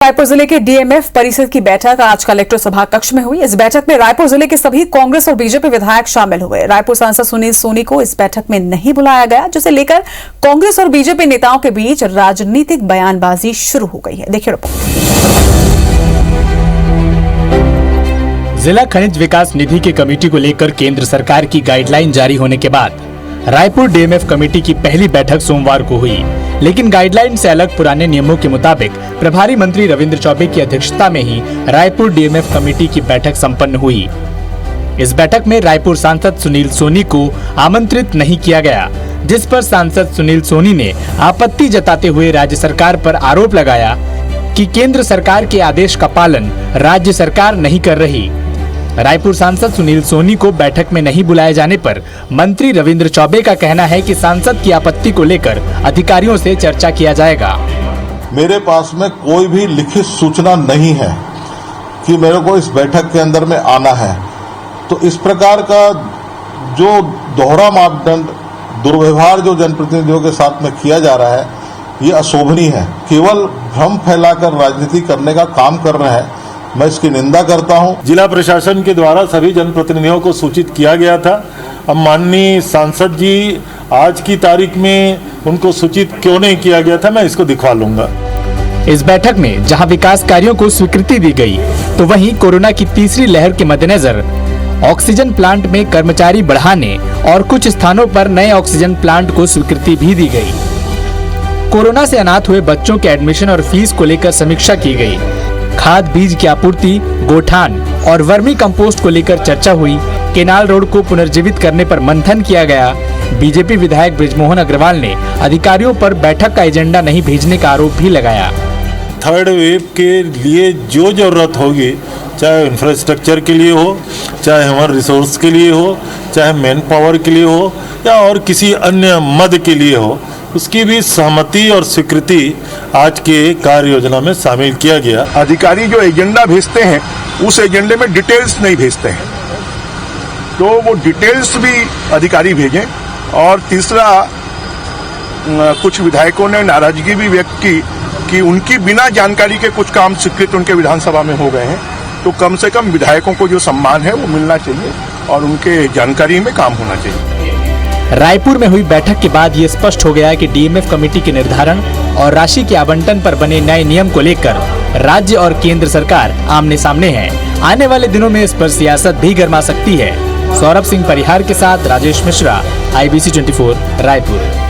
रायपुर जिले के डीएमएफ परिषद की बैठक आज कलेक्टर सभा कक्ष में हुई। इस बैठक में रायपुर जिले के सभी कांग्रेस और बीजेपी विधायक शामिल हुए। रायपुर सांसद सुनील सोनी को इस बैठक में नहीं बुलाया गया, जिसे लेकर कांग्रेस और बीजेपी नेताओं के बीच राजनीतिक बयानबाजी शुरू हो गई है। देखिए रिपोर्ट। जिला खनिज विकास निधि की कमेटी को लेकर केंद्र सरकार की गाइडलाइन जारी होने के बाद रायपुर डीएमएफ कमेटी की पहली बैठक सोमवार को हुई, लेकिन गाइडलाइन से अलग पुराने नियमों के मुताबिक प्रभारी मंत्री रविंद्र चौबे की अध्यक्षता में ही रायपुर डीएमएफ कमेटी की बैठक संपन्न हुई। इस बैठक में रायपुर सांसद सुनील सोनी को आमंत्रित नहीं किया गया, जिस पर सांसद सुनील सोनी ने आपत्ति जताते हुए राज्य सरकार पर आरोप लगाया कि केंद्र सरकार के आदेश का पालन राज्य सरकार नहीं कर रही। रायपुर सांसद सुनील सोनी को बैठक में नहीं बुलाए जाने पर मंत्री रविंद्र चौबे का कहना है कि सांसद की आपत्ति को लेकर अधिकारियों से चर्चा किया जाएगा। मेरे पास में कोई भी लिखित सूचना नहीं है कि मेरे को इस बैठक के अंदर में आना है, तो इस प्रकार का जो दोहरा मापदंड दुर्व्यवहार जो जनप्रतिनिधियों के साथ में किया जा रहा है, ये अशोभनीय है। केवल भ्रम फैलाकर राजनीति करने का काम कर रहे हैं, मैं इसकी निंदा करता हूं। जिला प्रशासन के द्वारा सभी जनप्रतिनिधियों को सूचित किया गया था। अब माननीय सांसद जी आज की तारीख में उनको सूचित क्यों नहीं किया गया था, मैं इसको दिखवा लूंगा। इस बैठक में जहां विकास कार्यों को स्वीकृति दी गई, तो वहीं कोरोना की तीसरी लहर के मद्देनजर ऑक्सीजन प्लांट में कर्मचारी बढ़ाने और कुछ स्थानों पर नए ऑक्सीजन प्लांट को स्वीकृति भी दी गई। कोरोना से अनाथ हुए बच्चों के एडमिशन और फीस को लेकर समीक्षा की गई। खाद बीज की आपूर्ति, गोठान और वर्मी कंपोस्ट को लेकर चर्चा हुई। केनाल रोड को पुनर्जीवित करने पर मंथन किया गया। बीजेपी विधायक बृजमोहन अग्रवाल ने अधिकारियों पर बैठक का एजेंडा नहीं भेजने का आरोप भी लगाया। थर्ड वेव के लिए जो जरूरत होगी, चाहे इंफ्रास्ट्रक्चर के लिए हो, चाहे ह्यूमन रिसोर्स के लिए हो, चाहे मैन पावर के लिए हो, या और किसी अन्य मद के लिए हो, उसकी भी सहमति और स्वीकृति आज के कार्य योजना में शामिल किया गया। अधिकारी जो एजेंडा भेजते हैं, उस एजेंडे में डिटेल्स नहीं भेजते हैं, तो वो डिटेल्स भी अधिकारी भेजें। और तीसरा, कुछ विधायकों ने नाराजगी भी व्यक्त की कि उनकी बिना जानकारी के कुछ काम स्वीकृत उनके विधानसभा में हो गए हैं, तो कम से कम विधायकों को जो सम्मान है वो मिलना चाहिए और उनके जानकारी में काम होना चाहिए। रायपुर में हुई बैठक के बाद ये स्पष्ट हो गया कि डीएमएफ कमेटी के निर्धारण और राशि के आवंटन पर बने नए नियम को लेकर राज्य और केंद्र सरकार आमने सामने है। आने वाले दिनों में इस पर सियासत भी गर्मा सकती है। सौरभ सिंह परिहार के साथ राजेश मिश्रा, IBC 24 रायपुर।